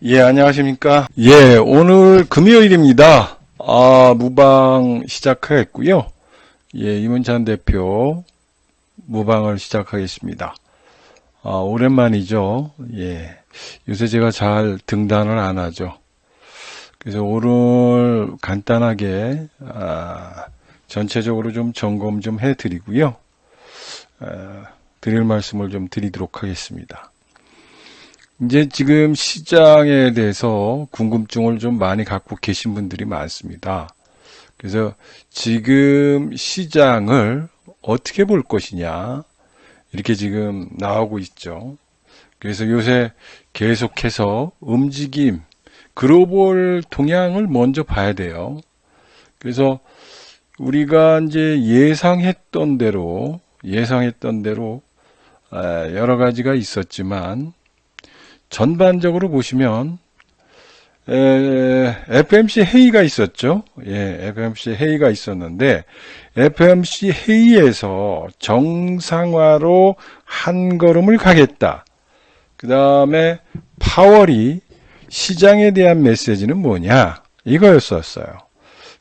예, 안녕하십니까. 예, 오늘 금요일입니다. 무방 시작하겠고요. 예, 이문찬 대표 무방을 시작하겠습니다. 오랜만이죠. 예, 요새 제가 잘 등단을 안 하죠. 그래서 오늘 간단하게, 전체적으로 좀 점검 좀 해드리고요. 드릴 말씀을 좀 드리도록 하겠습니다. 이제 지금 시장에 대해서 궁금증을 좀 많이 갖고 계신 분들이 많습니다. 그래서 지금 시장을 어떻게 볼 것이냐, 이렇게 지금 나오고 있죠. 그래서 요새 계속해서 움직임, 글로벌 동향을 먼저 봐야 돼요. 그래서 우리가 이제 예상했던 대로 여러 가지가 있었지만, 전반적으로 보시면 FMC 회의가 있었죠. 예, FMC 회의가 있었는데 FMC 회의에서 정상화로 한 걸음을 가겠다. 그 다음에 파월이 시장에 대한 메시지는 뭐냐, 이거였었어요.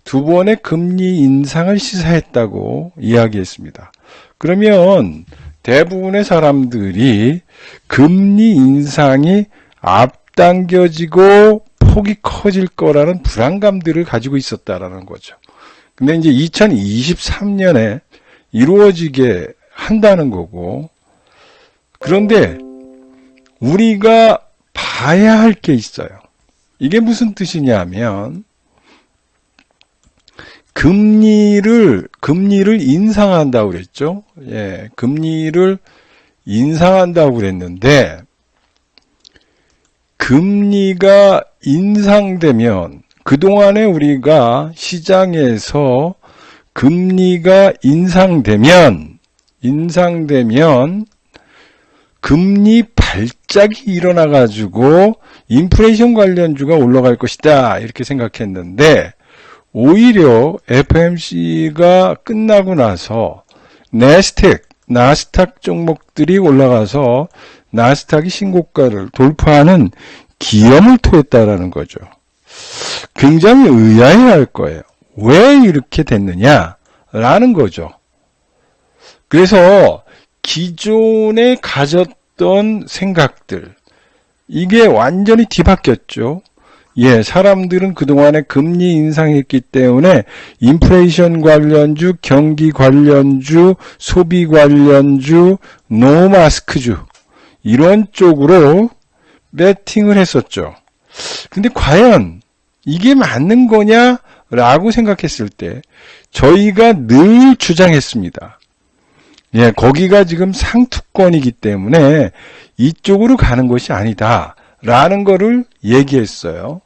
두 번의 금리 인상을 시사했다고 이야기했습니다. 그러면 대부분의 사람들이 금리 인상이 앞당겨지고 폭이 커질 거라는 불안감들을 가지고 있었다라는 거죠. 근데 이제 2023년에 이루어지게 한다는 거고, 그런데 우리가 봐야 할 게 있어요. 이게 무슨 뜻이냐면, 금리를 인상한다고 그랬죠. 예, 금리를 인상한다고 그랬는데, 금리가 인상되면, 그동안에 우리가 시장에서 금리가 인상되면, 금리 발작이 일어나가지고, 인플레이션 관련주가 올라갈 것이다, 이렇게 생각했는데, 오히려 FMC가 끝나고 나서 나스닥 종목들이 올라가서 나스닥이 신고가를 돌파하는 기염을 토했다라는 거죠. 굉장히 의아해할 거예요. 왜 이렇게 됐느냐라는 거죠. 그래서 기존에 가졌던 생각들, 이게 완전히 뒤바뀌었죠. 예, 사람들은 그동안에 금리 인상했기 때문에 인플레이션 관련주, 경기 관련주, 소비 관련주, 노마스크주, 이런 쪽으로 베팅을 했었죠. 근데 과연 이게 맞는 거냐라고 생각했을 때 저희가 늘 주장했습니다. 예, 거기가 지금 상투권이기 때문에 이쪽으로 가는 것이 아니다라는 거를 얘기했어요.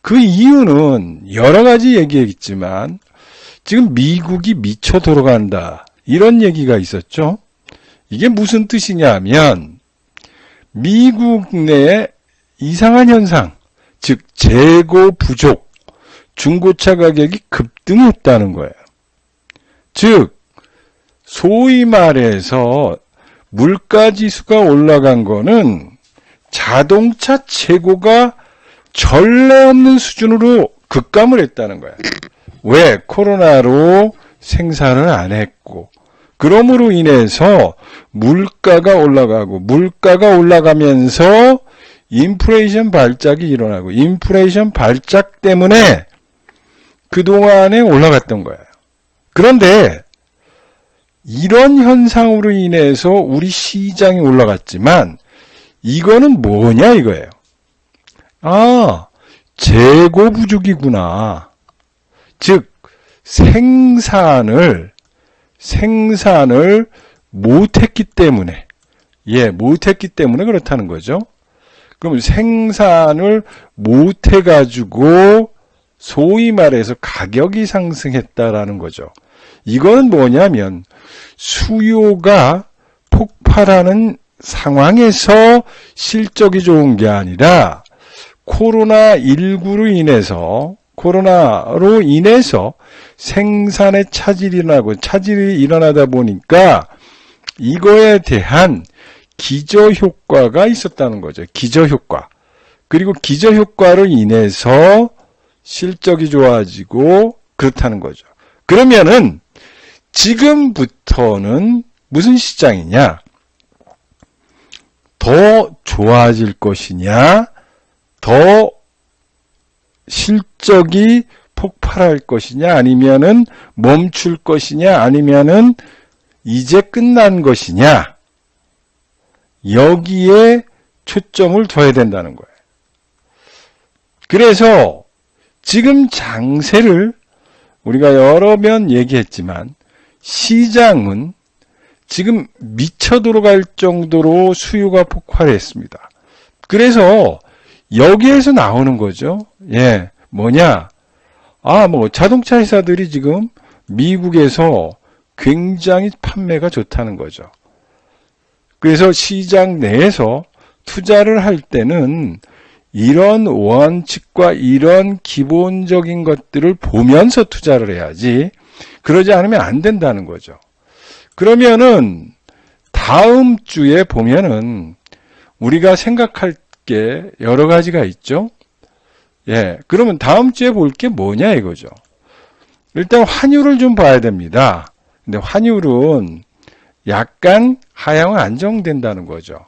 그 이유는 여러 가지 얘기했지만, 지금 미국이 미쳐 돌아간다, 이런 얘기가 있었죠. 이게 무슨 뜻이냐면, 미국 내 이상한 현상, 즉 재고 부족, 중고차 가격이 급등했다는 거예요. 즉 소위 말해서 물가지수가 올라간 거는 자동차 재고가 전례 없는 수준으로 급감을 했다는 거야. 왜? 코로나로 생산을 안 했고, 그러므로 인해서 물가가 올라가고, 물가가 올라가면서 인플레이션 발작이 일어나고, 인플레이션 발작 때문에 그동안에 올라갔던 거예요. 그런데 이런 현상으로 인해서 우리 시장이 올라갔지만, 이거는 뭐냐 이거예요. 재고 부족이구나. 즉 생산을 못했기 때문에, 못했기 때문에 그렇다는 거죠. 그럼 생산을 못해가지고 소위 말해서 가격이 상승했다라는 거죠. 이거는 뭐냐면 수요가 폭발하는 상황에서 실적이 좋은 게 아니라 코로나로 인해서 생산에 차질이 일어나다 보니까 이거에 대한 기저효과가 있었다는 거죠. 기저효과. 그리고 기저효과로 인해서 실적이 좋아지고 그렇다는 거죠. 그러면은 지금부터는 무슨 시장이냐? 더 좋아질 것이냐? 더 실적이 폭발할 것이냐? 아니면은 멈출 것이냐? 아니면은 이제 끝난 것이냐? 여기에 초점을 둬야 된다는 거예요. 그래서 지금 장세를 우리가 여러 번 얘기했지만 시장은 지금 미쳐 들어갈 정도로 수요가 폭발했습니다. 그래서 여기에서 나오는 거죠. 예, 뭐냐? 자동차 회사들이 지금 미국에서 굉장히 판매가 좋다는 거죠. 그래서 시장 내에서 투자를 할 때는 이런 원칙과 이런 기본적인 것들을 보면서 투자를 해야지 그러지 않으면 안 된다는 거죠. 그러면은 다음 주에 보면은 우리가 생각할 게 여러 가지가 있죠. 예, 그러면 다음 주에 볼 게 뭐냐 이거죠. 일단 환율을 좀 봐야 됩니다. 근데 환율은 약간 하향은 안정된다는 거죠.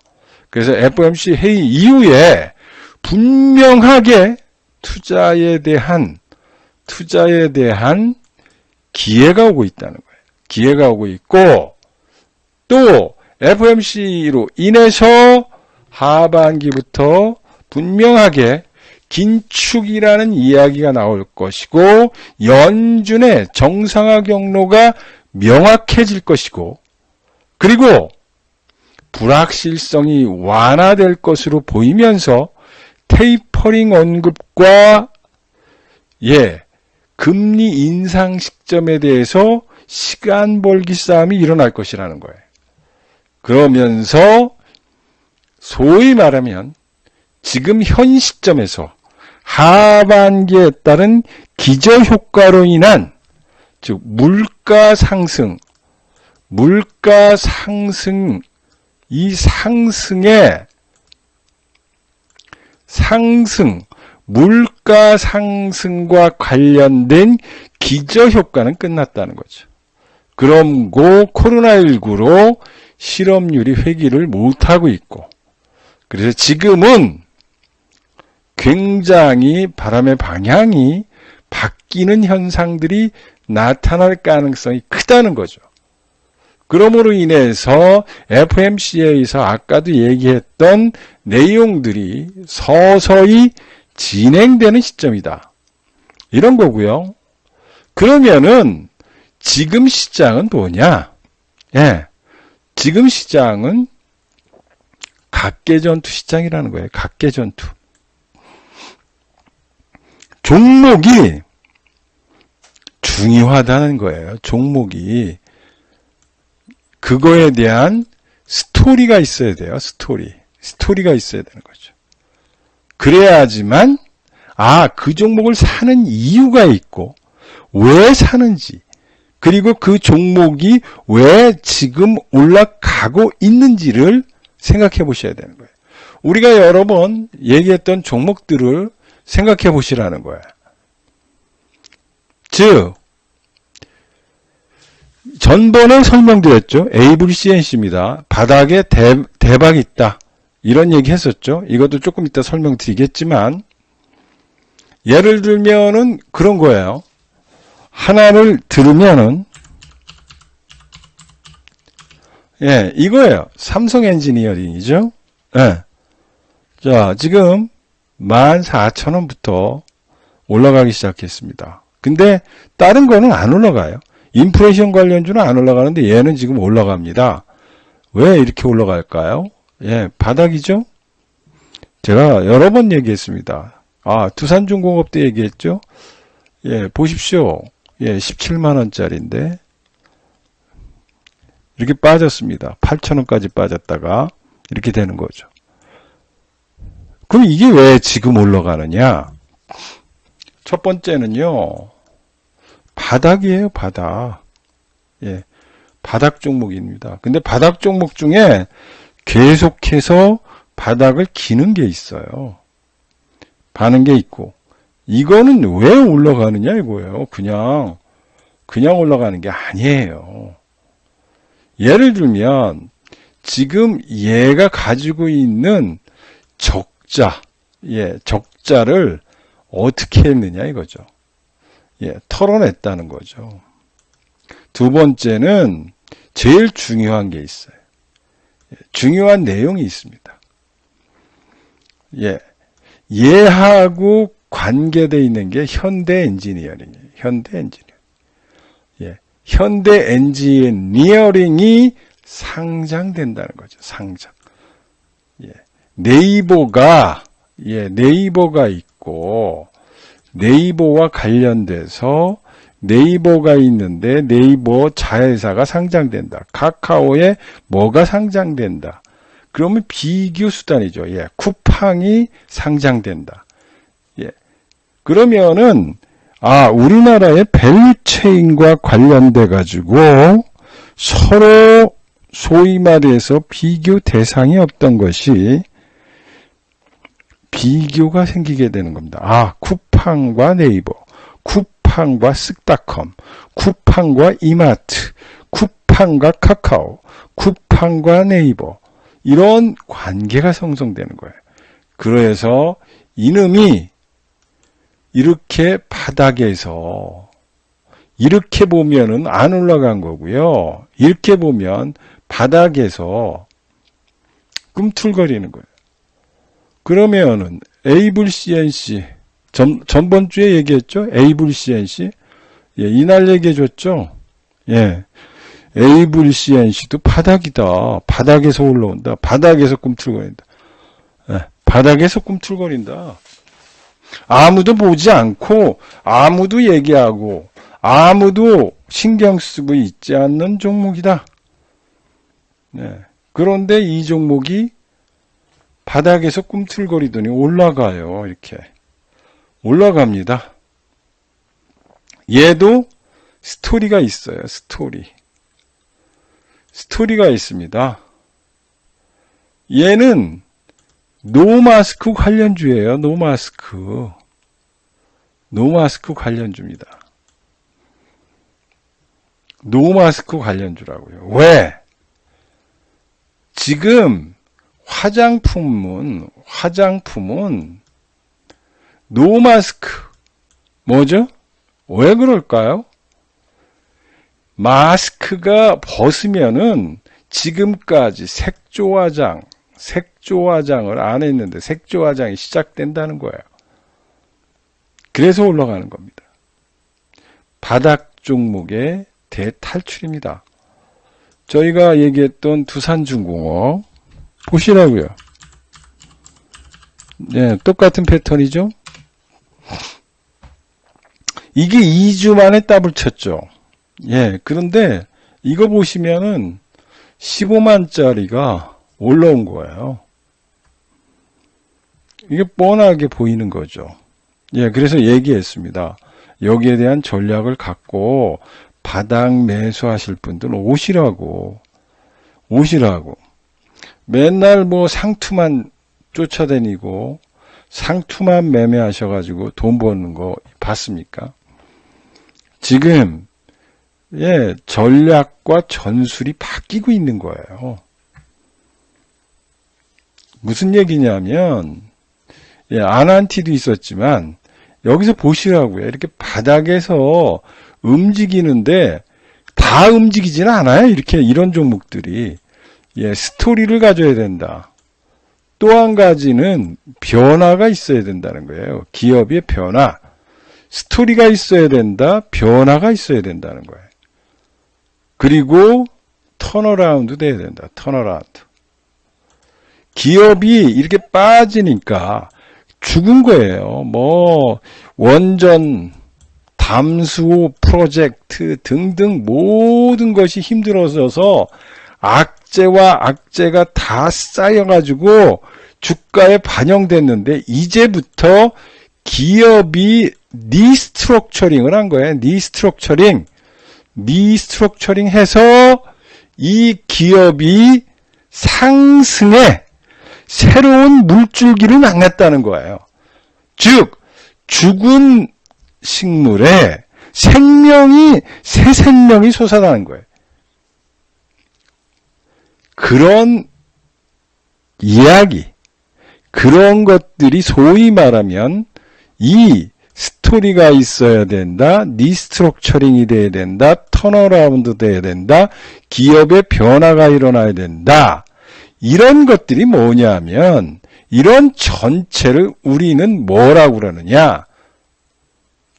그래서 FOMC 회의 이후에 분명하게 투자에 대한 기회가 오고 있다는 거예요. 기회가 오고 있고 또 FOMC로 인해서 하반기부터 분명하게 긴축이라는 이야기가 나올 것이고 연준의 정상화 경로가 명확해질 것이고 그리고 불확실성이 완화될 것으로 보이면서 테이퍼링 언급과 금리 인상 시점에 대해서 시간 벌기 싸움이 일어날 것이라는 거예요. 그러면서 소위 말하면 지금 현 시점에서 하반기에 따른 기저효과로 인한 즉 물가 상승 이 물가 상승과 관련된 기저효과는 끝났다는 거죠. 그럼고 코로나19로 실업률이 회귀를 못하고 있고 그래서 지금은 굉장히 바람의 방향이 바뀌는 현상들이 나타날 가능성이 크다는 거죠. 그러므로 인해서 FOMC에서 아까도 얘기했던 내용들이 서서히 진행되는 시점이다. 이런 거고요. 그러면은 지금 시장은 뭐냐? 지금 시장은 각계전투 시장이라는 거예요. 각계전투. 종목이 중요하다는 거예요. 종목이. 그거에 대한 스토리가 있어야 돼요. 스토리가 있어야 되는 거죠. 그래야지만 그 종목을 사는 이유가 있고 왜 사는지 그리고 그 종목이 왜 지금 올라가고 있는지를 생각해 보셔야 되는 거예요. 우리가 여러 번 얘기했던 종목들을 생각해 보시라는 거예요. 즉 전번에 설명드렸죠. 에이블 CNC입니다. 바닥에 대박이 있다. 이런 얘기 했었죠. 이것도 조금 이따 설명드리겠지만 예를 들면은 그런 거예요. 하나를 들으면은 이거예요. 삼성 엔지니어링이죠. 자, 지금 14,000원부터 올라가기 시작했습니다. 근데 다른 거는 안 올라가요. 인플레이션 관련주는 안 올라가는데 얘는 지금 올라갑니다. 왜 이렇게 올라갈까요? 바닥이죠? 제가 여러 번 얘기했습니다. 두산중공업 때 얘기했죠? 보십시오. 17만원짜리인데, 이렇게 빠졌습니다. 8,000원까지 빠졌다가, 이렇게 되는 거죠. 그럼 이게 왜 지금 올라가느냐? 첫 번째는요, 바닥이에요, 바닥. 바닥 종목입니다. 근데 바닥 종목 중에 계속해서 바닥을 기는 게 있어요. 가는 게 있고, 이거는 왜 올라가느냐 이거예요. 그냥 올라가는 게 아니에요. 예를 들면 지금 얘가 가지고 있는 적자를 어떻게 했느냐 이거죠. 털어냈다는 거죠. 두 번째는 제일 중요한 게 있어요. 중요한 내용이 있습니다. 얘하고 관계되어 있는 게 현대 엔지니어링이에요. 현대 엔지니어링이 상장된다는 거죠. 상장. 네이버가 있고, 네이버와 관련돼서 네이버가 있는데 네이버 자회사가 상장된다. 카카오에 뭐가 상장된다. 그러면 비교 수단이죠. 쿠팡이 상장된다. 그러면은 우리나라의 밸류체인과 관련돼 가지고 서로 소위 말해서 비교 대상이 없던 것이 비교가 생기게 되는 겁니다. 쿠팡과 네이버, 쿠팡과 쓱닷컴, 쿠팡과 이마트, 쿠팡과 카카오, 쿠팡과 네이버, 이런 관계가 형성되는 거예요. 그래서 이놈이 이렇게 바닥에서 이렇게 보면은 안 올라간 거고요. 이렇게 보면 바닥에서 꿈틀거리는 거예요. 그러면은 에이블 CNC 전번 주에 얘기했죠? 에이블 CNC 이날 얘기해줬죠? 에이블 CNC도 바닥이다. 바닥에서 올라온다. 바닥에서 꿈틀거린다. 바닥에서 꿈틀거린다. 아무도 보지 않고 아무도 얘기하고 아무도 신경 쓰고 있지 않는 종목이다. 그런데 이 종목이 바닥에서 꿈틀거리더니 올라가요. 이렇게 올라갑니다. 얘도 스토리가 있어요. 스토리가 있습니다. 얘는 노마스크 관련주예요. 노마스크 관련주입니다. 노마스크 관련주라고요. 왜? 지금 화장품은 노마스크 뭐죠? 왜 그럴까요? 마스크가 벗으면은 지금까지 색조화장을 안 했는데 색조화장이 시작된다는 거예요. 그래서 올라가는 겁니다. 바닥 종목의 대탈출입니다. 저희가 얘기했던 두산중공업 보시라고요. 똑같은 패턴이죠. 이게 2주 만에 더블 쳤죠. 그런데 이거 보시면은 15만짜리가 올라온 거예요. 이게 뻔하게 보이는 거죠. 그래서 얘기했습니다. 여기에 대한 전략을 갖고 바닥 매수하실 분들은 오시라고. 맨날 상투만 쫓아다니고 상투만 매매하셔가지고 돈 버는 거 봤습니까? 지금 전략과 전술이 바뀌고 있는 거예요. 무슨 얘기냐면 아난티도 있었지만 여기서 보시라고요. 이렇게 바닥에서 움직이는데 다 움직이지는 않아요. 이런 종목들이 스토리를 가져야 된다. 또 한 가지는 변화가 있어야 된다는 거예요. 기업의 변화. 스토리가 있어야 된다. 변화가 있어야 된다는 거예요. 그리고 턴어라운드 돼야 된다. 턴어라운드. 기업이 이렇게 빠지니까 죽은 거예요. 원전, 담수 프로젝트 등등 모든 것이 힘들어져서 악재가 다 쌓여가지고 주가에 반영됐는데 이제부터 기업이 리스트럭처링을 한 거예요. 리스트럭처링 해서 이 기업이 상승에 새로운 물줄기를 만났다는 거예요. 즉 죽은 식물에 새 생명이 솟아나는 거예요. 그런 이야기, 그런 것들이 소위 말하면 이 스토리가 있어야 된다, 리스트럭처링이 돼야 된다, 턴어라운드 돼야 된다, 기업의 변화가 일어나야 된다. 이런 것들이 뭐냐면 이런 전체를 우리는 뭐라고 그러느냐?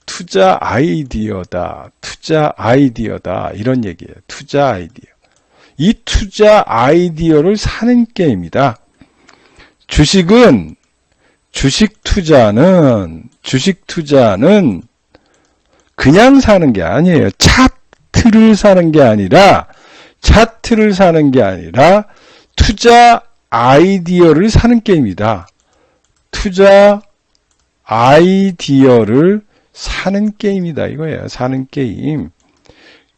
투자 아이디어다. 투자 아이디어다. 이런 얘기예요. 투자 아이디어. 이 투자 아이디어를 사는 게임이다. 주식 투자는 그냥 사는 게 아니에요. 차트를 사는 게 아니라 투자 아이디어를 사는 게임이다. 투자 아이디어를 사는 게임이다 이거예요. 사는 게임.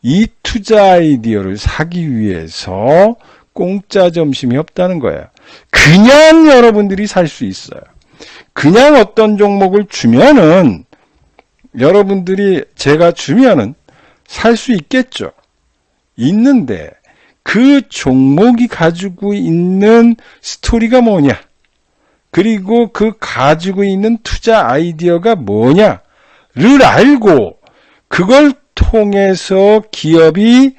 이 투자 아이디어를 사기 위해서 공짜 점심이 없다는 거예요. 그냥 여러분들이 살 수 있어요. 그냥 어떤 종목을 주면은 여러분들이 제가 주면은 살 수 있겠죠. 있는데 그 종목이 가지고 있는 스토리가 뭐냐? 그리고 그 가지고 있는 투자 아이디어가 뭐냐를 알고 그걸 통해서 기업이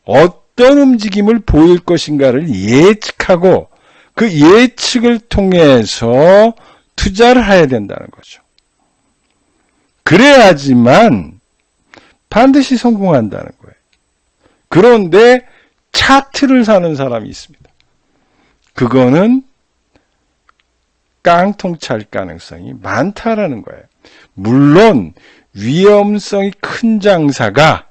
어떤 움직임을 보일 것인가를 예측하고 그 예측을 통해서 투자를 해야 된다는 거죠. 그래야지만 반드시 성공한다는 거예요. 그런데 차트를 사는 사람이 있습니다. 그거는 깡통찰 가능성이 많다라는 거예요. 물론 위험성이 큰 장사가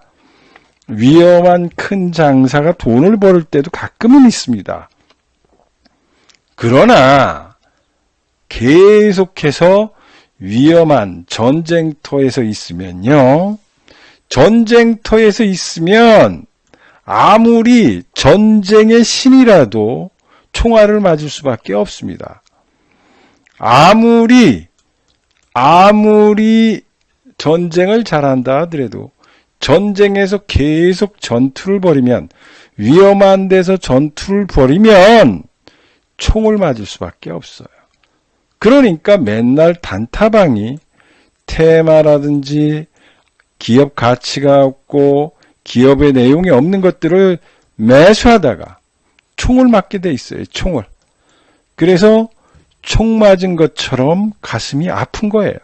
위험한 큰 장사가 돈을 벌을 때도 가끔은 있습니다. 그러나 계속해서 위험한 전쟁터에서 있으면요. 전쟁터에서 있으면 아무리 전쟁의 신이라도 총알을 맞을 수밖에 없습니다. 아무리 전쟁을 잘한다 하더라도 전쟁에서 계속 전투를 벌이면 위험한 데서 전투를 벌이면 총을 맞을 수밖에 없어요. 그러니까 맨날 단타방이 테마라든지 기업 가치가 없고 기업의 내용이 없는 것들을 매수하다가 총을 맞게 돼 있어요. 총을. 그래서 총 맞은 것처럼 가슴이 아픈 거예요.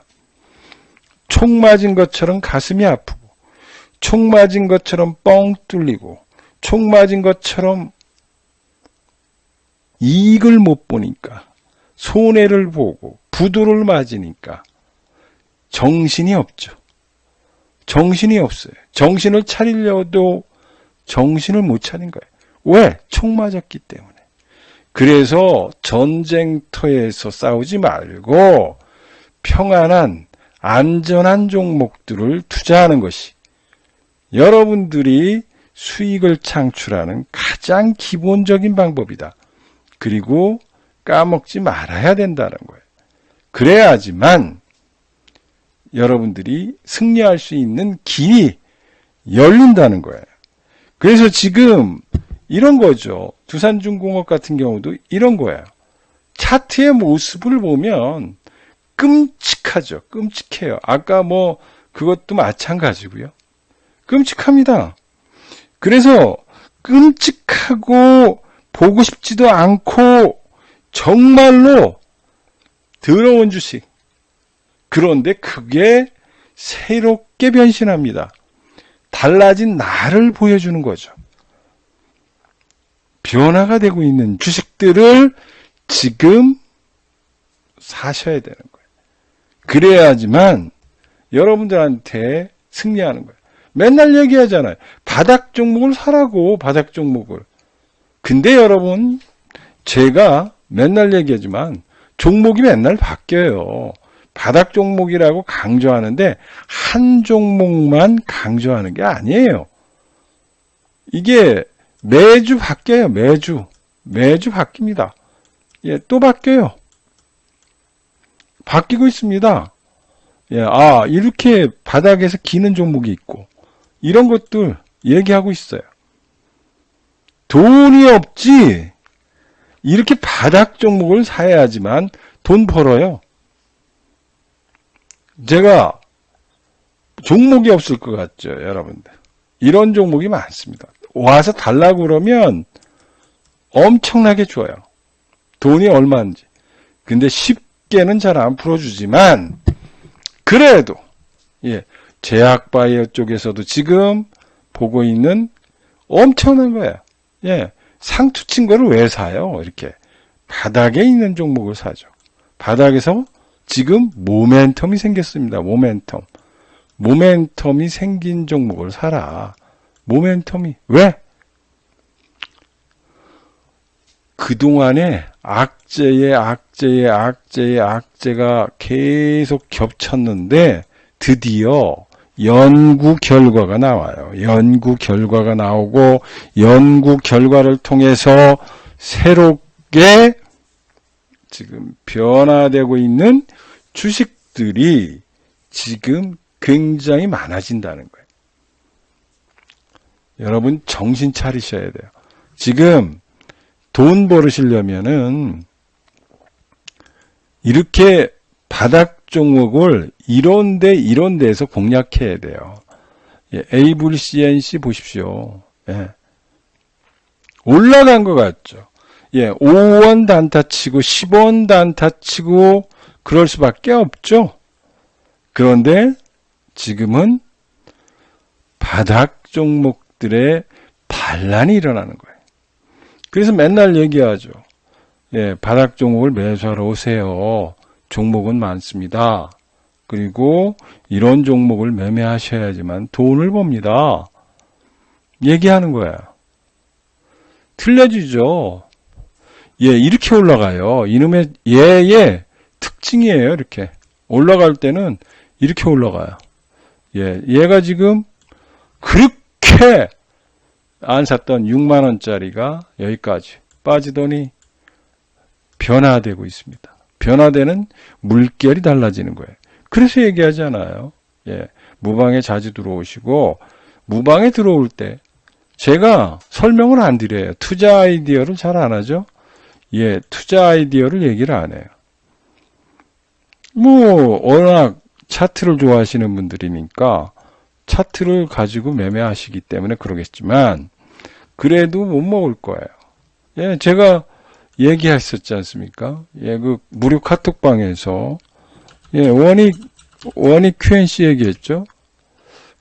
총 맞은 것처럼 가슴이 아프고 총 맞은 것처럼 뻥 뚫리고 총 맞은 것처럼 이익을 못 보니까 손해를 보고 부도를 맞으니까 정신이 없죠. 정신이 없어요. 정신을 차리려도 정신을 못 차린 거예요. 왜? 총 맞았기 때문에. 그래서 전쟁터에서 싸우지 말고 평안한 안전한 종목들을 투자하는 것이 여러분들이 수익을 창출하는 가장 기본적인 방법이다. 그리고 까먹지 말아야 된다는 거예요. 그래야지만 여러분들이 승리할 수 있는 길이 열린다는 거예요. 그래서 지금 이런 거죠. 두산중공업 같은 경우도 이런 거예요. 차트의 모습을 보면 끔찍하죠. 끔찍해요. 아까 그것도 마찬가지고요. 끔찍합니다. 그래서 끔찍하고 보고 싶지도 않고 정말로 더러운 주식. 그런데 그게 새롭게 변신합니다. 달라진 나를 보여주는 거죠. 변화가 되고 있는 주식들을 지금 사셔야 되는 거예요. 그래야지만 여러분들한테 승리하는 거예요. 맨날 얘기하잖아요. 바닥 종목을 사라고, 바닥 종목을. 근데 여러분, 제가 맨날 얘기하지만 종목이 맨날 바뀌어요. 바닥 종목이라고 강조하는데 한 종목만 강조하는 게 아니에요. 이게 매주 바뀌어요. 매주 바뀝니다. 예, 또 바뀌어요. 바뀌고 있습니다. 예, 이렇게 바닥에서 기는 종목이 있고, 이런 것들 얘기하고 있어요. 돈이 없지, 이렇게 바닥 종목을 사야지만 돈 벌어요. 제가 종목이 없을 것 같죠, 여러분들. 이런 종목이 많습니다. 와서 달라고 그러면 엄청나게 줘요. 돈이 얼마인지. 근데 쉽게는 잘 안 풀어주지만, 그래도, 제약바이오 쪽에서도 지금 보고 있는 엄청난 거예요. 상투 친 거를 왜 사요? 이렇게. 바닥에 있는 종목을 사죠. 바닥에서 지금 모멘텀이 생겼습니다. 모멘텀이 생긴 종목을 사라. 모멘텀이. 왜? 그동안에 악재가 계속 겹쳤는데 드디어 연구 결과가 나와요. 연구 결과가 나오고 연구 결과를 통해서 새롭게 지금 변화되고 있는 주식들이 지금 굉장히 많아진다는 거예요. 여러분 정신 차리셔야 돼요. 지금 돈 벌으시려면은 이렇게 바닥 종목을 이런 데에서 공략해야 돼요. AVCNC 보십시오. 올라간 것 같죠. 5원 단타 치고 10원 단타 치고 그럴 수밖에 없죠. 그런데 지금은 바닥 종목들의 반란이 일어나는 거예요. 그래서 맨날 얘기하죠. 바닥 종목을 매수하러 오세요. 종목은 많습니다. 그리고 이런 종목을 매매하셔야지만 돈을 법니다. 얘기하는 거예요. 틀려지죠. 이렇게 올라가요. 이놈의 얘의 특징이에요. 이렇게 올라갈 때는 이렇게 올라가요. 얘가 지금 그렇게 안 샀던 6만 원짜리가 여기까지 빠지더니 변화되고 있습니다. 변화되는 물결이 달라지는 거예요. 그래서 얘기하잖아요. 무방에 자주 들어오시고 무방에 들어올 때 제가 설명을 안 드려요. 투자 아이디어를 잘 안 하죠. 투자 아이디어를 얘기를 안 해요. 워낙 차트를 좋아하시는 분들이니까 차트를 가지고 매매하시기 때문에 그러겠지만 그래도 못 먹을 거예요. 제가 얘기했었지 않습니까? 그 무료 카톡방에서 원익 QNC 얘기했죠.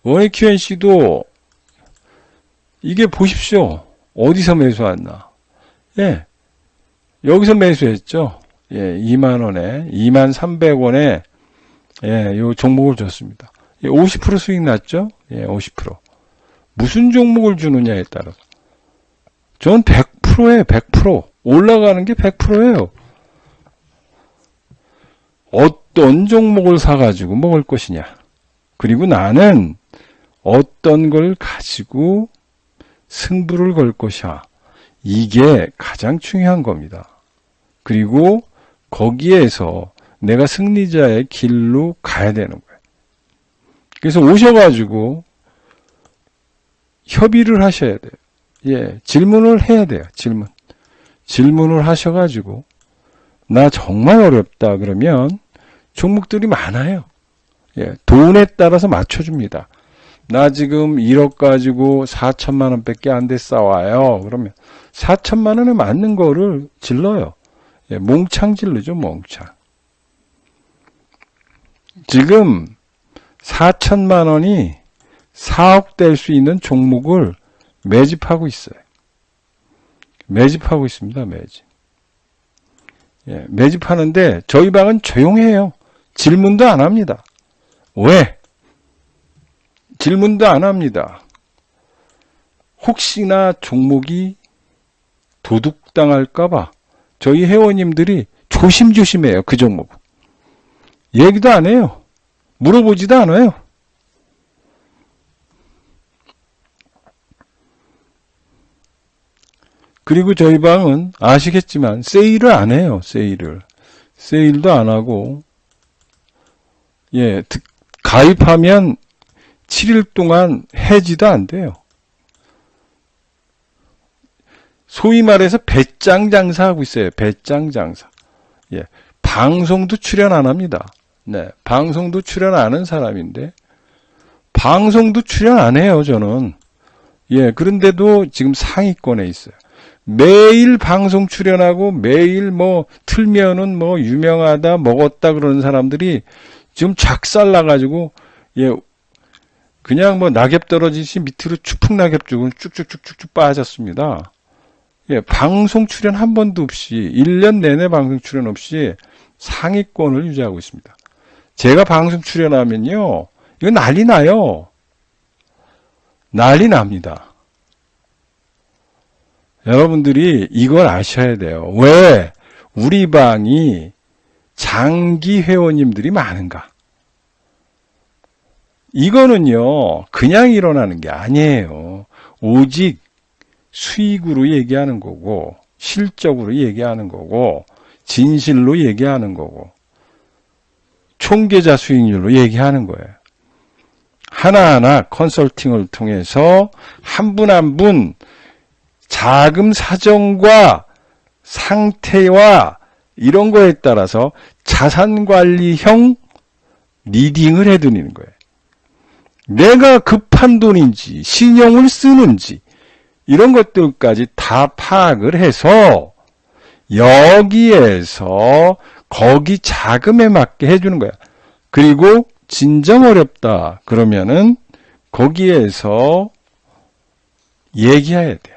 원익 QNC도 이게 보십시오. 어디서 매수했나? 여기서 매수했죠. 2만원에 2300원에 요 종목을 줬습니다. 50% 수익 났죠? 50%. 무슨 종목을 주느냐에 따라서. 전 100%예요, 100%. 올라가는 게 100%예요. 어떤 종목을 사가지고 먹을 것이냐. 그리고 나는 어떤 걸 가지고 승부를 걸 것이야. 이게 가장 중요한 겁니다. 그리고 거기에서 내가 승리자의 길로 가야 되는 거예요. 그래서 오셔가지고 협의를 하셔야 돼요. 질문을 해야 돼요. 질문을 하셔가지고 나 정말 어렵다 그러면 종목들이 많아요. 돈에 따라서 맞춰줍니다. 나 지금 1억 가지고 4천만 원밖에 안 돼 싸워요. 그러면 4천만 원에 맞는 거를 질러요. 몽창 질르죠, 몽창. 지금 4천만 원이 4억 될 수 있는 종목을 매집하고 있어요. 매집하고 있습니다, 매집. 매집하는데 저희 방은 조용해요. 질문도 안 합니다. 왜? 질문도 안 합니다. 혹시나 종목이 도둑당할까봐 저희 회원님들이 조심조심해요. 그 종목. 얘기도 안 해요. 물어보지도 않아요. 그리고 저희 방은 아시겠지만 세일을 안 해요. 세일도 안 하고 예, 가입하면 7일 동안 해지도 안 돼요. 소위 말해서 배짱 장사하고 있어요. 배짱 장사. 예, 방송도 출연 안 합니다. 네, 방송도 출연 안 하는 사람인데, 방송도 출연 안 해요, 저는. 예, 그런데도 지금 상위권에 있어요. 매일 방송 출연하고 매일 뭐 틀면은 뭐 유명하다 먹었다 그러는 사람들이 지금 작살나가지고, 예, 그냥 뭐 낙엽 떨어지시 밑으로 추풍 낙엽 쪽은 쭉쭉쭉쭉 빠졌습니다. 예, 방송 출연 한 번도 없이 1년 내내 방송 출연 없이 상위권을 유지하고 있습니다. 제가 방송 출연하면요, 이거 난리 나요. 난리 납니다. 여러분들이 이걸 아셔야 돼요. 왜 우리 방이 장기 회원님들이 많은가? 이거는요, 그냥 일어나는 게 아니에요. 오직 수익으로 얘기하는 거고, 실적으로 얘기하는 거고, 진실로 얘기하는 거고, 총계좌 수익률로 얘기하는 거예요. 하나하나 컨설팅을 통해서 한 분 한 분 자금 사정과 상태와 이런 거에 따라서 자산관리형 리딩을 해드리는 거예요. 내가 급한 돈인지 신용을 쓰는지 이런 것들까지 다 파악을 해서 여기에서 거기 자금에 맞게 해주는 거야. 그리고 진정 어렵다 그러면은 거기에서 얘기해야 돼요.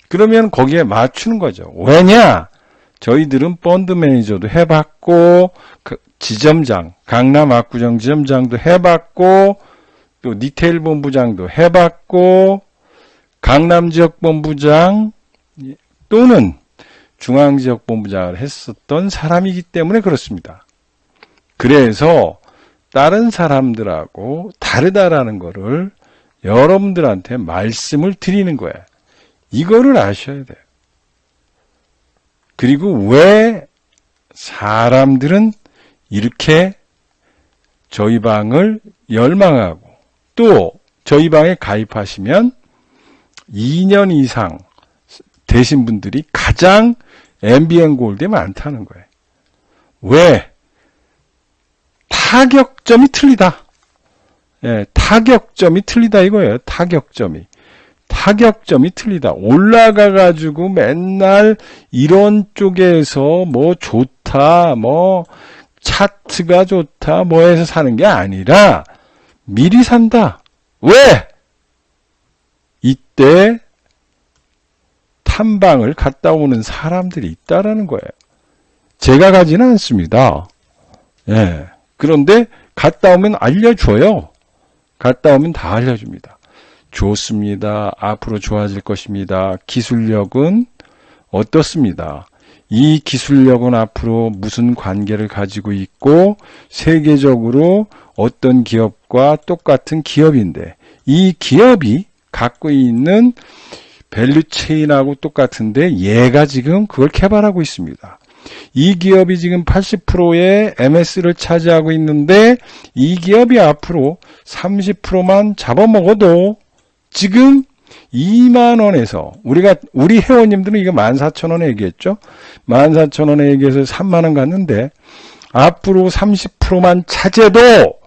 그러면 거기에 맞추는 거죠. 왜냐? 저희들은 펀드 매니저도 해봤고 지점장, 강남 압구정 지점장도 해봤고 또 리테일 본부장도 해봤고 강남지역본부장 또는 중앙지역본부장을 했었던 사람이기 때문에 그렇습니다. 그래서 다른 사람들하고 다르다라는 거를 여러분들한테 말씀을 드리는 거예요. 이거를 아셔야 돼요. 그리고 왜 사람들은 이렇게 저희 방을 열망하고 또 저희 방에 가입하시면 2년 이상 되신 분들이 가장 MBN 골드에 많다는 거예요. 왜? 타격점이 틀리다. 예, 타격점이 틀리다 이거예요. 타격점이 틀리다. 올라가가지고 맨날 이런 쪽에서 뭐 좋다, 뭐 차트가 좋다, 뭐 해서 사는 게 아니라 미리 산다. 왜? 이때 탐방을 갔다 오는 사람들이 있다라는 거예요. 제가 가지는 않습니다. 예. 그런데 갔다 오면 알려줘요. 갔다 오면 다 알려줍니다. 좋습니다. 앞으로 좋아질 것입니다. 기술력은 어떻습니다. 이 기술력은 앞으로 무슨 관계를 가지고 있고 세계적으로 어떤 기업과 똑같은 기업인데 이 기업이 갖고 있는 밸류체인하고 똑같은데 얘가 지금 그걸 개발하고 있습니다. 이 기업이 지금 80%의 MS를 차지하고 있는데 이 기업이 앞으로 30%만 잡아먹어도 지금 2만원에서 우리 회원님들은 이거 14,000원에 얘기했죠. 14,000원에 얘기해서 3만원 갔는데 앞으로 30%만 차지해도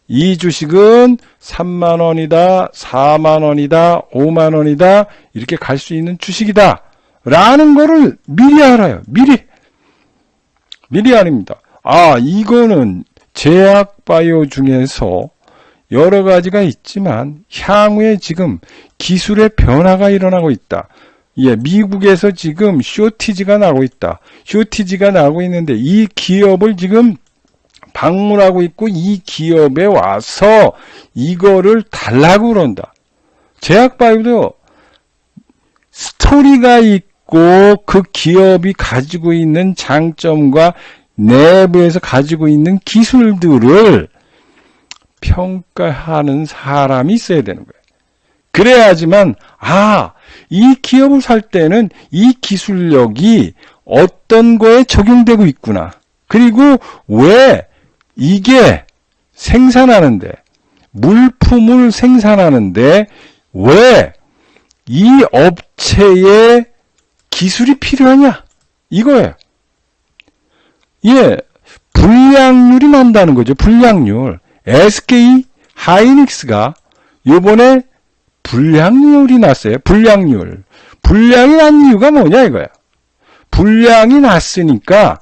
이 주식은 3만원이다, 4만원이다, 5만원이다 이렇게 갈 수 있는 주식이다 라는 거를 미리 알아요. 미리 아닙니다. 아, 이거는 제약바이오 중에서 여러 가지가 있지만 향후에 지금 기술의 변화가 일어나고 있다. 예, 미국에서 지금 쇼티지가 나고 있다. 쇼티지가 나고 있는데 이 기업을 지금 방문하고 있고 이 기업에 와서 이거를 달라고 그런다. 제약바이오도 스토리가 있고 그 기업이 가지고 있는 장점과 내부에서 가지고 있는 기술들을 평가하는 사람이 있어야 되는 거예요. 그래야지만 이 기업을 살 때는 이 기술력이 어떤 거에 적용되고 있구나. 그리고 왜 이게 생산하는데, 물품을 생산하는데 왜 이 업체의 기술이 필요하냐? 이거예요. 예, 불량률이 난다는 거죠. 불량률. SK 하이닉스가 요번에 불량률이 났어요. 불량률. 불량이 난 이유가 뭐냐 이거야. 불량이 났으니까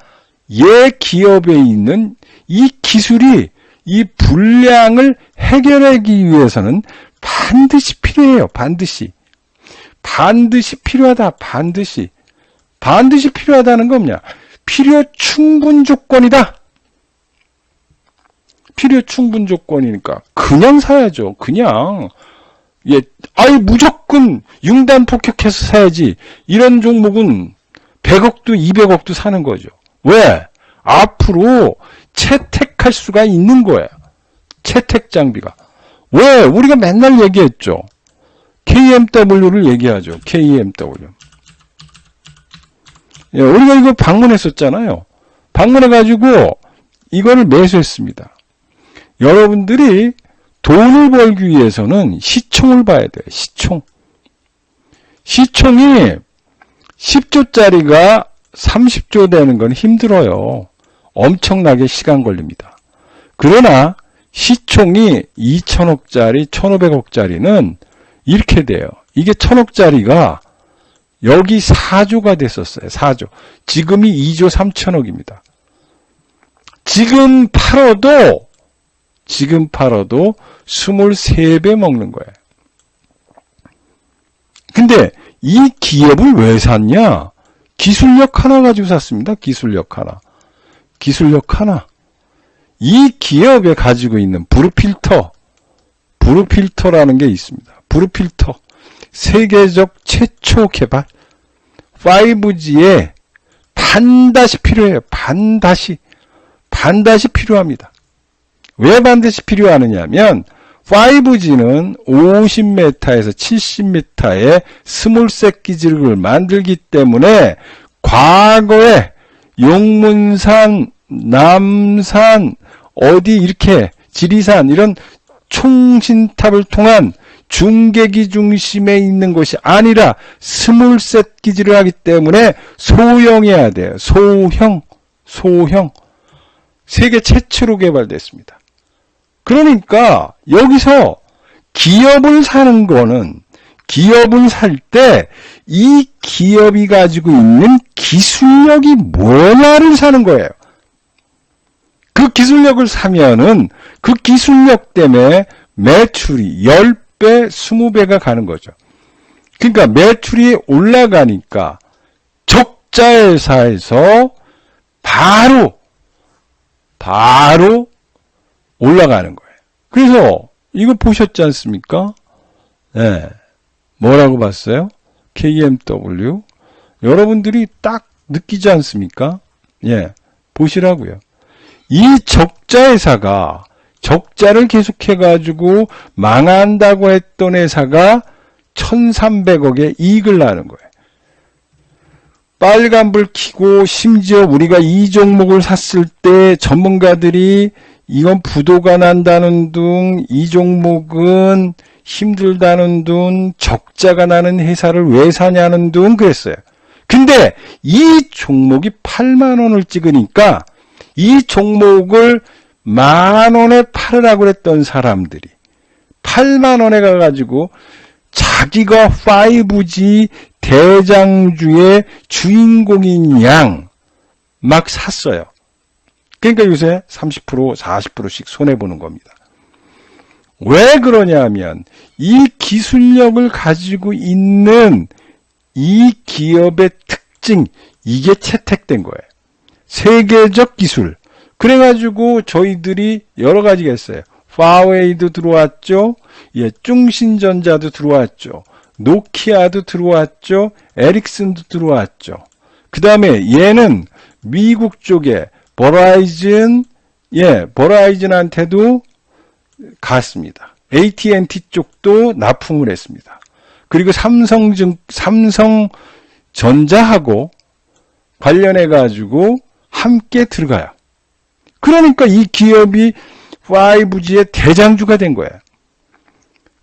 얘 기업에 있는 이 기술이 이 불량을 해결하기 위해서는 반드시 필요해요. 반드시. 반드시 필요하다. 반드시. 반드시 필요하다는 건 뭐냐? 필요 충분 조건이다. 필요 충분 조건이니까 그냥 사야죠. 그냥. 예, 아이 무조건 융단 폭격해서 사야지. 이런 종목은 100억도 200억도 사는 거죠. 왜? 앞으로 채택할 수가 있는 거예요. 채택 장비가. 왜? 우리가 맨날 얘기했죠. KMW를 얘기하죠. KMW. 예, 우리가 이거 방문했었잖아요. 방문해가지고 이거를 매수했습니다. 여러분들이 돈을 벌기 위해서는 시총을 봐야 돼요. 시총. 시총이 10조짜리가 30조 되는 건 힘들어요. 엄청나게 시간 걸립니다. 그러나 시총이 2천억짜리, 1,500억짜리는 이렇게 돼요. 이게 1,000억짜리가 여기 4조가 됐었어요. 4조. 지금이 2조 3천억입니다. 지금 팔아도 23배 먹는 거예요. 근데 이 기업을 왜 샀냐? 기술력 하나 가지고 샀습니다. 기술력 하나. 기술력 하나. 이 기업에 가지고 있는 브루필터라는 게 있습니다. 브루필터. 세계적 최초 개발. 5G에 반드시 필요해요. 반드시 필요합니다. 왜 반드시 필요하느냐면 5G는 50m에서 70m의 스몰셋 기지를 만들기 때문에 과거에 용문산, 남산, 어디 이렇게 지리산 이런 총신탑을 통한 중계기 중심에 있는 것이 아니라 스몰셋 기지를 하기 때문에 소형해야 돼요. 소형. 세계 최초로 개발됐습니다. 그러니까 여기서 기업을 사는 거는 기업을 살 때 이 기업이 가지고 있는 기술력이 뭐냐를 사는 거예요. 그 기술력을 사면은 그 기술력 때문에 매출이 10배, 20배가 가는 거죠. 그러니까 매출이 올라가니까 적자회사에서 바로 올라가는 거예요. 그래서 이거 보셨지 않습니까? 네. 뭐라고 봤어요? KMW. 여러분들이 딱 느끼지 않습니까? 예. 보시라고요. 이 적자회사가 적자를 계속해가지고 망한다고 했던 회사가 1,300억의 이익을 나는 거예요. 빨간불 켜고 심지어 우리가 이 종목을 샀을 때 전문가들이 이건 부도가 난다는 둥, 이 종목은 힘들다는 둥, 적자가 나는 회사를 왜 사냐는 둥 그랬어요. 근데 이 종목이 8만 원을 찍으니까 이 종목을 10,000원에 팔으라고 그랬던 사람들이 8만 원에 가가지고 자기가 5G 대장주의 주인공인 양 막 샀어요. 그러니까 요새 30%, 40%씩 손해보는 겁니다. 왜 그러냐면 이 기술력을 가지고 있는 이 기업의 특징, 이게 채택된 거예요. 세계적 기술. 그래가지고 저희들이 여러 가지가 있어요. 화웨이도 들어왔죠. 예, 중신전자도 들어왔죠. 노키아도 들어왔죠. 에릭슨도 들어왔죠. 그 다음에 얘는 미국 쪽에 버라이즌, 버라이즌한테도 갔습니다. AT&T 쪽도 납품을 했습니다. 그리고 삼성전자하고 관련해가지고 함께 들어가요. 그러니까 이 기업이 5G의 대장주가 된 거예요.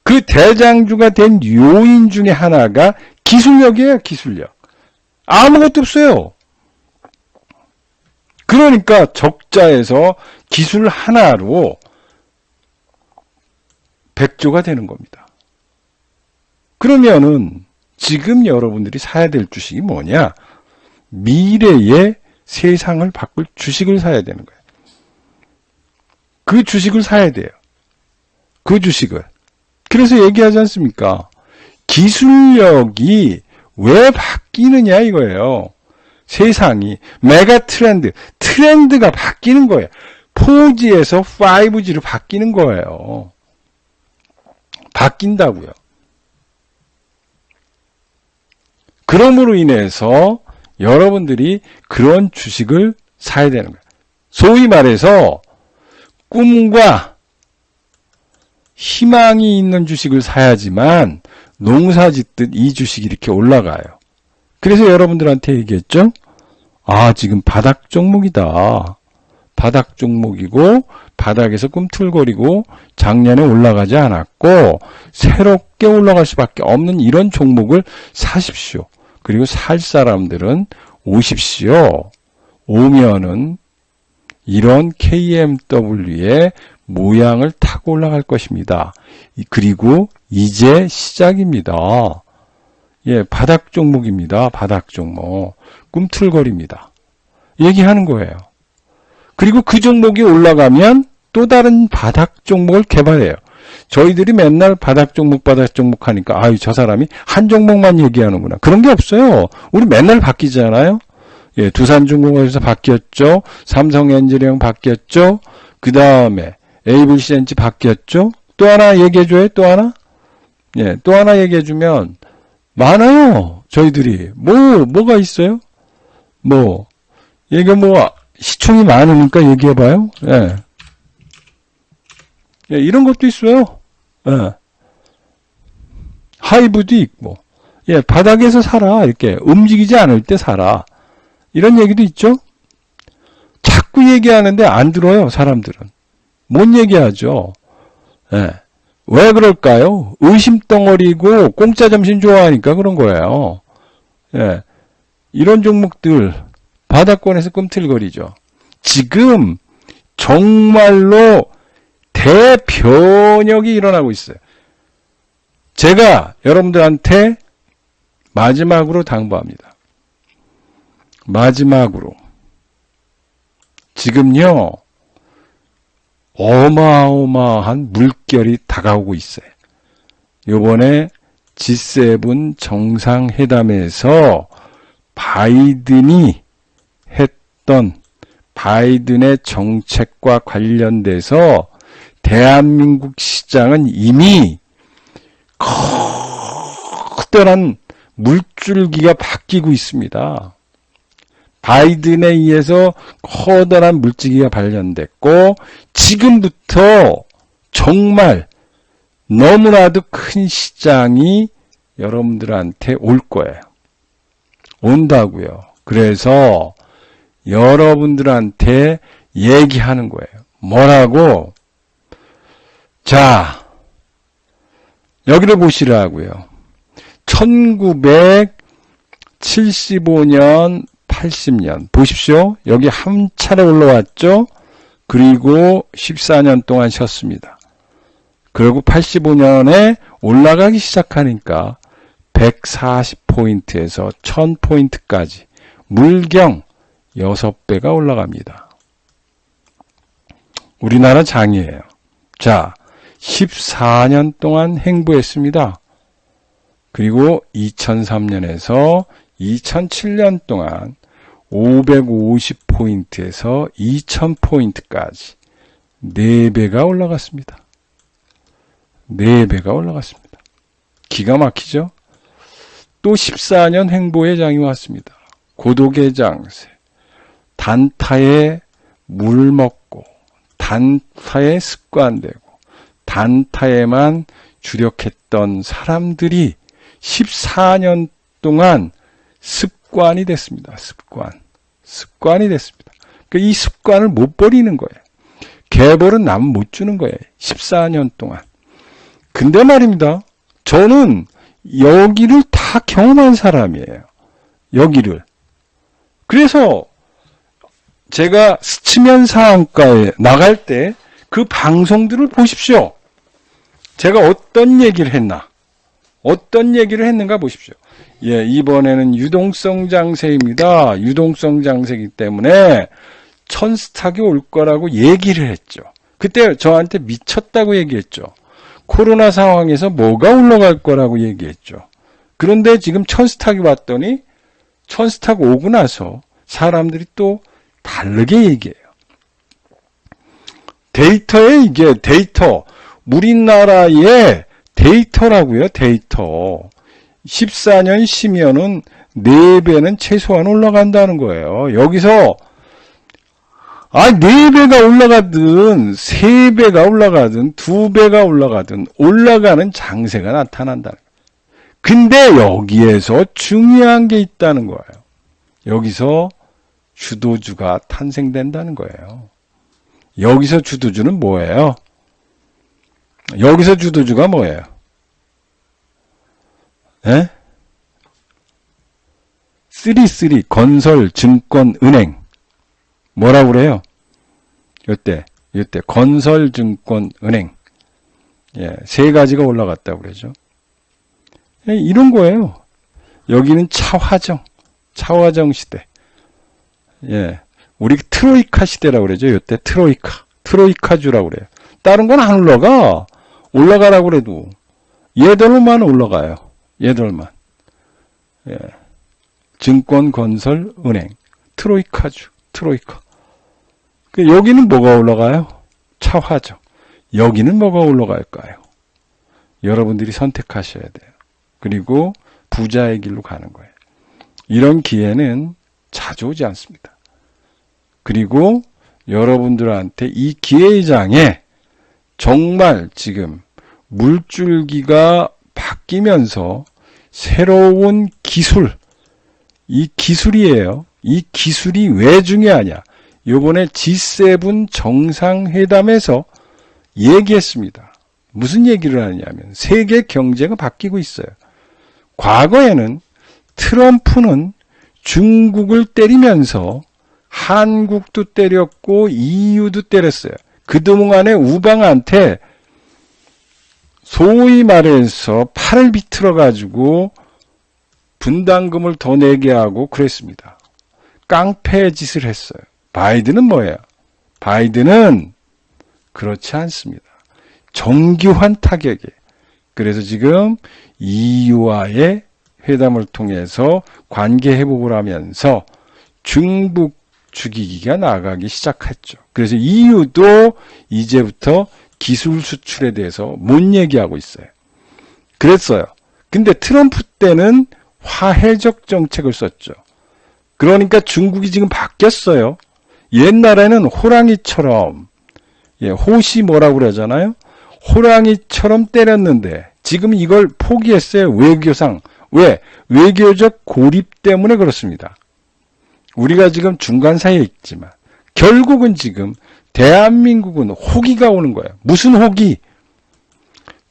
그 대장주가 된 요인 중에 하나가 기술력이에요, 기술력. 아무것도 없어요. 그러니까 적자에서 기술 하나로 100조가 되는 겁니다. 그러면은 지금 여러분들이 사야 될 주식이 뭐냐? 미래의 세상을 바꿀 주식을 사야 되는 거예요. 그 주식을 사야 돼요. 그 주식을. 그래서 얘기하지 않습니까? 기술력이 왜 바뀌느냐 이거예요. 세상이 메가 트렌드가 바뀌는 거예요. 4G에서 5G로 바뀌는 거예요. 바뀐다고요. 그럼으로 인해서 여러분들이 그런 주식을 사야 되는 거예요. 소위 말해서 꿈과 희망이 있는 주식을 사야지만 농사 짓듯 이 주식이 이렇게 올라가요. 그래서 여러분들한테 얘기했죠. 아, 지금 바닥 종목이다. 바닥 종목이고 바닥에서 꿈틀거리고 작년에 올라가지 않았고 새롭게 올라갈 수밖에 없는 이런 종목을 사십시오. 그리고 살 사람들은 오십시오. 오면은 이런 KMW의 모양을 타고 올라갈 것입니다. 그리고 이제 시작입니다. 예, 바닥 종목입니다. 바닥 종목. 꿈틀거립니다. 얘기하는 거예요. 그리고 그 종목이 올라가면 또 다른 바닥 종목을 개발해요. 저희들이 맨날 바닥 종목 하니까 아유 저 사람이 한 종목만 얘기하는구나. 그런 게 없어요. 우리 맨날 바뀌잖아요. 예, 두산중공업에서 바뀌었죠. 삼성엔지니어링 바뀌었죠. 그 다음에 에이블시엔지 바뀌었죠. 또 하나 얘기해줘요. 또 하나? 예, 또 하나 얘기해주면 많아요. 저희들이 뭐가 있어요? 얘가 시총이 많으니까 얘기해봐요. 예. 예, 이런 것도 있어요. 예. 하이브도 있고, 예, 바닥에서 살아. 이렇게 움직이지 않을 때 살아. 이런 얘기도 있죠. 자꾸 얘기하는데 안 들어요, 사람들은. 못 얘기하죠. 예. 왜 그럴까요? 의심덩어리고 공짜 점심 좋아하니까 그런 거예요. 예. 이런 종목들 바닥권에서 꿈틀거리죠. 지금 정말로 대변혁이 일어나고 있어요. 제가 여러분들한테 마지막으로 당부합니다. 마지막으로. 지금요, 어마어마한 물결이 다가오고 있어요. 요번에 G7 정상회담에서 바이든이 했던 바이든의 정책과 관련돼서 대한민국 시장은 이미 커다란 물줄기가 바뀌고 있습니다. 바이든에 의해서 커다란 물줄기가 발견됐고 지금부터 정말 너무나도 큰 시장이 여러분들한테 올 거예요. 온다고요. 그래서 여러분들한테 얘기하는 거예요. 뭐라고? 자, 여기를 보시라고요. 1975년, 80년 보십시오. 여기 한 차례 올라왔죠. 그리고 14년 동안 쉬었습니다. 그리고 85년에 올라가기 시작하니까 140포인트에서 1000포인트까지 물경 6배가 올라갑니다. 우리나라 장이에요. 자, 14년 동안 행보했습니다. 그리고 2003년에서 2007년 동안 550포인트에서 2000포인트까지 4배가 올라갔습니다. 4배가 올라갔습니다. 기가 막히죠? 또 14년 행보의 장이 왔습니다. 고독의 장세. 단타에 물 먹고 단타에 습관되고 단타에만 주력했던 사람들이 14년 동안 습관이 됐습니다. 습관이 됐습니다. 이 습관을 못 버리는 거예요. 개벌은 남 못 주는 거예요. 14년 동안. 근데 말입니다. 저는 여기를 다 경험한 사람이에요. 여기를. 그래서 제가 스치면 상한가에 나갈 때 그 방송들을 보십시오. 제가 어떤 얘기를 했나? 어떤 얘기를 했는가 보십시오. 예, 이번에는 유동성 장세입니다. 유동성 장세이기 때문에 천스탁이 올 거라고 얘기를 했죠. 그때 저한테 미쳤다고 얘기했죠. 코로나 상황에서 뭐가 올라갈 거라고 얘기했죠. 그런데 지금 천스탁이 왔더니 천스탁 오고 나서 사람들이 또 다르게 얘기해요. 데이터에 이게 데이터, 우리나라의 데이터라고요. 데이터. 14년 쉬면은 4배는 최소한 올라간다는 거예요. 여기서 4배가 올라가든 3배가 올라가든 2배가 올라가든 올라가는 장세가 나타난다는 거예요. 근데 여기에서 중요한 게 있다는 거예요. 여기서 주도주가 탄생된다는 거예요. 여기서 주도주는 뭐예요? 여기서 주도주가 뭐예요? 예? 3 건설, 증권, 은행. 뭐라고 그래요? 이때 건설, 증권, 은행. 예, 3가지가 올라갔다고 그러죠. 예, 이런 거예요. 여기는 차화정 시대. 예. 우리 트로이카 시대라고 그러죠. 이때 트로이카주라고 그래요. 다른 건 안 올라가. 올라가라고 그래도 얘들만 올라가요. 얘들만. 예. 증권, 건설, 은행. 트로이카주. 트로이카. 여기는 뭐가 올라가요? 차화정. 여기는 뭐가 올라갈까요? 여러분들이 선택하셔야 돼요. 그리고 부자의 길로 가는 거예요. 이런 기회는 자주 오지 않습니다. 그리고 여러분들한테 이 기회의 장에 정말 지금 물줄기가 바뀌면서 새로운 기술, 이 기술이에요. 이 기술이 왜 중요하냐? 요번에 G7 정상회담에서 얘기했습니다. 무슨 얘기를 하냐면 세계 경제가 바뀌고 있어요. 과거에는 트럼프는 중국을 때리면서 한국도 때렸고 EU도 때렸어요. 그동안에 우방한테 소위 말해서 팔을 비틀어 가지고 분담금을 더 내게 하고 그랬습니다. 깡패 짓을 했어요. 바이든은 뭐예요? 바이든은 그렇지 않습니다. 정교한 타격이에요. 그래서 지금 EU와의 회담을 통해서 관계 회복을 하면서 중국 죽이기가 나가기 시작했죠. 그래서 EU도 이제부터 기술 수출에 대해서 못 얘기하고 있어요. 그랬어요. 근데 트럼프 때는 화해적 정책을 썼죠. 그러니까 중국이 지금 바뀌었어요. 옛날에는 호랑이처럼, 호시 뭐라고 그러잖아요? 호랑이처럼 때렸는데 지금 이걸 포기했어요. 외교상. 왜? 외교적 고립 때문에 그렇습니다. 우리가 지금 중간 사이에 있지만 결국은 지금 대한민국은 호기가 오는 거예요. 무슨 호기?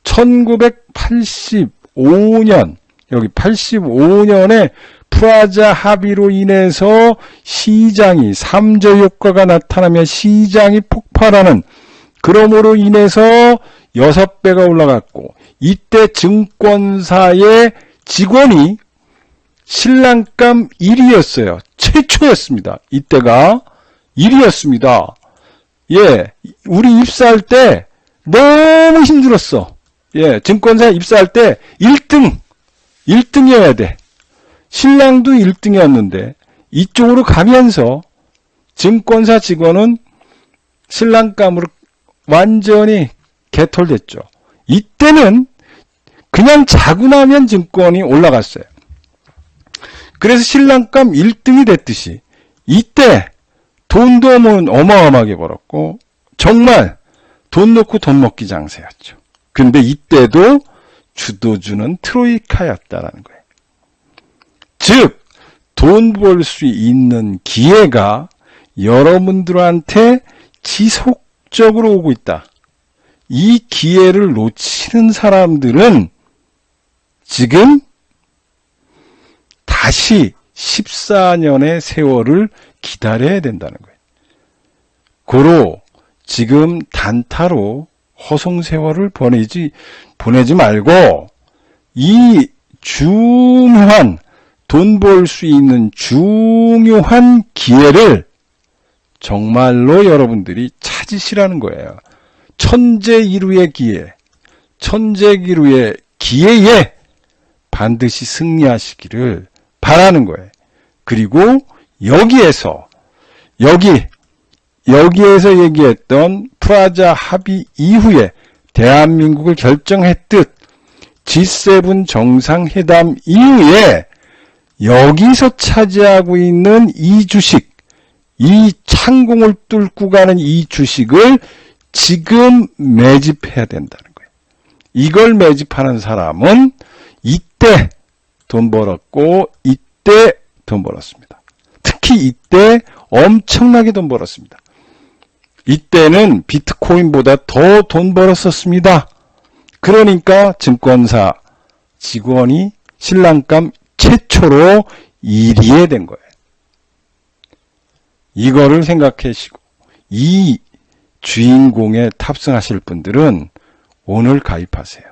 1985년 여기 85년에 프라자 합의로 인해서 시장이 3조 효과가 나타나며 시장이 폭발하는, 그러므로 인해서 6배가 올라갔고, 이때 증권사의 직원이 신랑감 1위였어요. 최초였습니다. 이때가 1위였습니다. 예, 우리 입사할 때 너무 힘들었어. 예, 증권사 입사할 때 1등이어야 돼. 신랑도 1등이었는데 이쪽으로 가면서 증권사 직원은 신랑감으로 완전히 개털됐죠. 이때는 그냥 자고 나면 증권이 올라갔어요. 그래서 신랑감 1등이 됐듯이 이때 돈도 어마어마하게 벌었고 정말 돈 놓고 돈 먹기 장세였죠. 근데 이때도 주도주는 트로이카였다라는 거예요. 즉, 돈 벌 수 있는 기회가 여러분들한테 지속적으로 오고 있다. 이 기회를 놓치는 사람들은 지금 다시 14년의 세월을 기다려야 된다는 거예요. 고로 지금 단타로 허송세월을 보내지 말고 이 중요한 돈 벌 수 있는 중요한 기회를 정말로 여러분들이 찾으시라는 거예요. 천재기루의 기회, 천재기루의 기회에 반드시 승리하시기를 바라는 거예요. 그리고 여기에서 얘기했던 프라자 합의 이후에 대한민국을 결정했듯 G7 정상회담 이후에 여기서 차지하고 있는 이 주식, 이 창공을 뚫고 가는 이 주식을 지금 매집해야 된다는 거예요. 이걸 매집하는 사람은 이때 돈 벌었고 이때 돈 벌었습니다. 특히 이때 엄청나게 돈 벌었습니다. 이때는 비트코인보다 더 돈 벌었었습니다. 그러니까 증권사 직원이 신랑감 최초로 1위에 된 거예요. 이거를 생각하시고 이 주인공에 탑승하실 분들은 오늘 가입하세요.